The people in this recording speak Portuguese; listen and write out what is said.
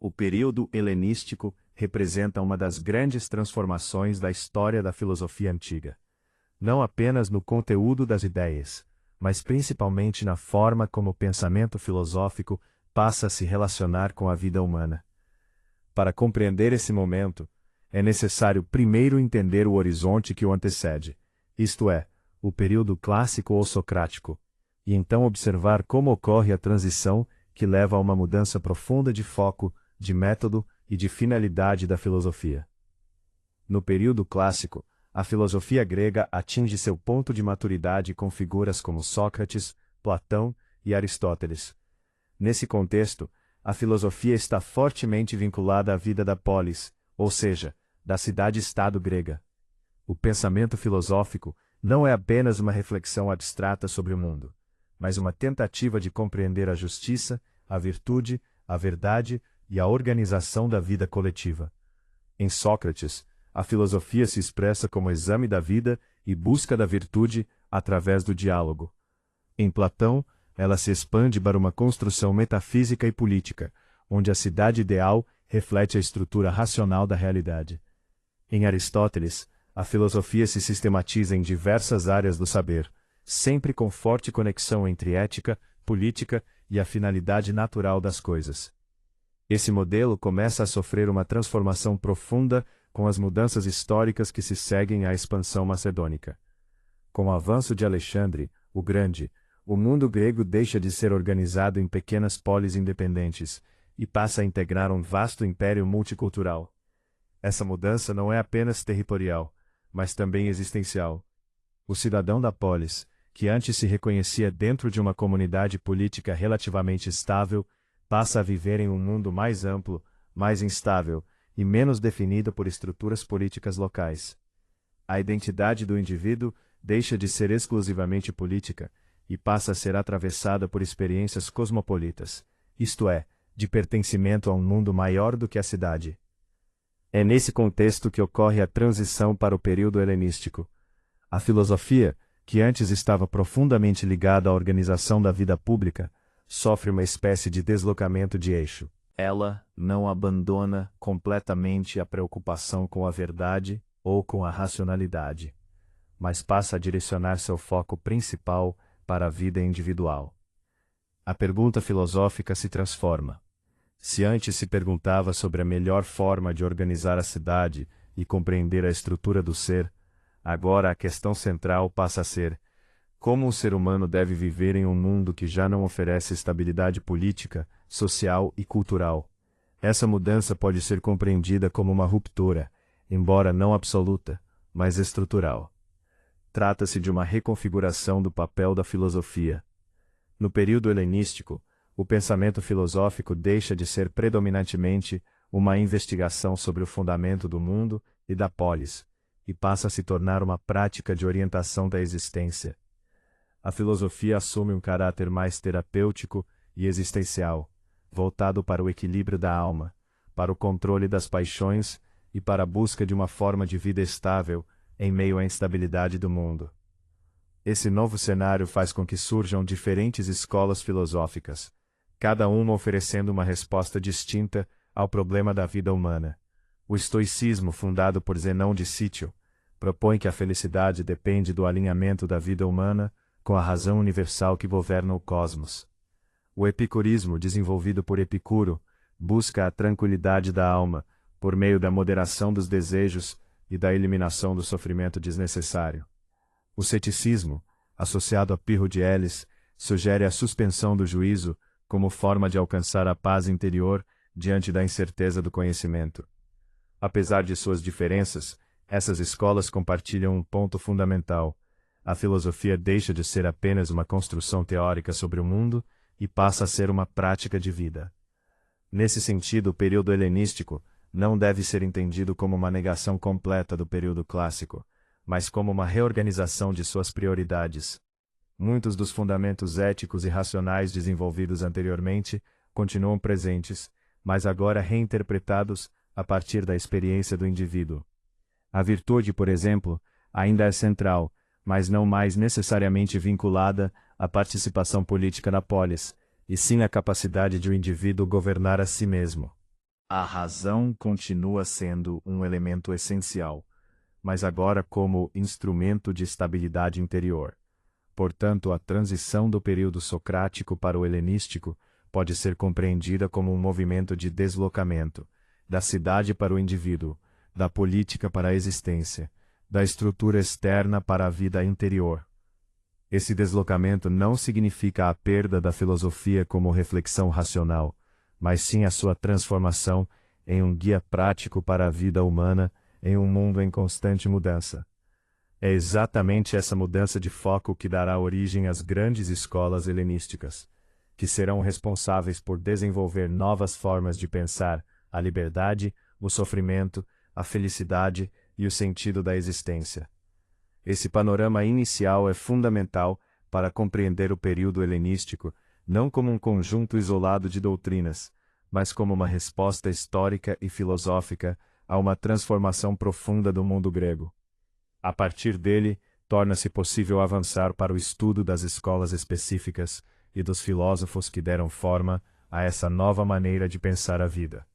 O período helenístico representa uma das grandes transformações da história da filosofia antiga. Não apenas no conteúdo das ideias, mas principalmente na forma como o pensamento filosófico passa a se relacionar com a vida humana. Para compreender esse momento, é necessário primeiro entender o horizonte que o antecede, isto é, o período clássico ou socrático, e então observar como ocorre a transição que leva a uma mudança profunda de foco, de método e de finalidade da filosofia. No período clássico, a filosofia grega atinge seu ponto de maturidade com figuras como Sócrates, Platão e Aristóteles. Nesse contexto, a filosofia está fortemente vinculada à vida da polis, ou seja, da cidade-estado grega. O pensamento filosófico não é apenas uma reflexão abstrata sobre o mundo, mas uma tentativa de compreender a justiça, a virtude, a verdade e a organização da vida coletiva. Em Sócrates, a filosofia se expressa como exame da vida e busca da virtude através do diálogo. Em Platão, ela se expande para uma construção metafísica e política, onde a cidade ideal reflete a estrutura racional da realidade. Em Aristóteles, a filosofia se sistematiza em diversas áreas do saber, sempre com forte conexão entre ética, política e a finalidade natural das coisas. Esse modelo começa a sofrer uma transformação profunda com as mudanças históricas que se seguem à expansão macedônica. Com o avanço de Alexandre, o Grande, o mundo grego deixa de ser organizado em pequenas polis independentes e passa a integrar um vasto império multicultural. Essa mudança não é apenas territorial, mas também existencial. O cidadão da polis, que antes se reconhecia dentro de uma comunidade política relativamente estável, passa a viver em um mundo mais amplo, mais instável e menos definido por estruturas políticas locais. A identidade do indivíduo deixa de ser exclusivamente política e passa a ser atravessada por experiências cosmopolitas, isto é, de pertencimento a um mundo maior do que a cidade. É nesse contexto que ocorre a transição para o período helenístico. A filosofia, que antes estava profundamente ligada à organização da vida pública, sofre uma espécie de deslocamento de eixo. Ela não abandona completamente a preocupação com a verdade ou com a racionalidade, mas passa a direcionar seu foco principal para a vida individual. A pergunta filosófica se transforma. Se antes se perguntava sobre a melhor forma de organizar a cidade e compreender a estrutura do ser, agora a questão central passa a ser: como o ser humano deve viver em um mundo que já não oferece estabilidade política, social e cultural? Essa mudança pode ser compreendida como uma ruptura, embora não absoluta, mas estrutural. Trata-se de uma reconfiguração do papel da filosofia. No período helenístico, o pensamento filosófico deixa de ser predominantemente uma investigação sobre o fundamento do mundo e da polis, e passa a se tornar uma prática de orientação da existência. A filosofia assume um caráter mais terapêutico e existencial, voltado para o equilíbrio da alma, para o controle das paixões e para a busca de uma forma de vida estável em meio à instabilidade do mundo. Esse novo cenário faz com que surjam diferentes escolas filosóficas, cada uma oferecendo uma resposta distinta ao problema da vida humana. O estoicismo, fundado por Zenão de Sítio, propõe que a felicidade depende do alinhamento da vida humana com a razão universal que governa o cosmos. O epicurismo, desenvolvido por Epicuro, busca a tranquilidade da alma, por meio da moderação dos desejos e da eliminação do sofrimento desnecessário. O ceticismo, associado a Pirro de Elis, sugere a suspensão do juízo como forma de alcançar a paz interior diante da incerteza do conhecimento. Apesar de suas diferenças, essas escolas compartilham um ponto fundamental: a filosofia deixa de ser apenas uma construção teórica sobre o mundo e passa a ser uma prática de vida. Nesse sentido, o período helenístico não deve ser entendido como uma negação completa do período clássico, mas como uma reorganização de suas prioridades. Muitos dos fundamentos éticos e racionais desenvolvidos anteriormente continuam presentes, mas agora reinterpretados a partir da experiência do indivíduo. A virtude, por exemplo, ainda é central, mas não mais necessariamente vinculada à participação política na polis, e sim à capacidade de o indivíduo governar a si mesmo. A razão continua sendo um elemento essencial, mas agora como instrumento de estabilidade interior. Portanto, a transição do período socrático para o helenístico pode ser compreendida como um movimento de deslocamento, da cidade para o indivíduo, da política para a existência, da estrutura externa para a vida interior. Esse deslocamento não significa a perda da filosofia como reflexão racional, mas sim a sua transformação em um guia prático para a vida humana em um mundo em constante mudança. É exatamente essa mudança de foco que dará origem às grandes escolas helenísticas, que serão responsáveis por desenvolver novas formas de pensar a liberdade, o sofrimento, a felicidade e o sentido da existência. Esse panorama inicial é fundamental para compreender o período helenístico não como um conjunto isolado de doutrinas, mas como uma resposta histórica e filosófica a uma transformação profunda do mundo grego. A partir dele, torna-se possível avançar para o estudo das escolas específicas e dos filósofos que deram forma a essa nova maneira de pensar a vida.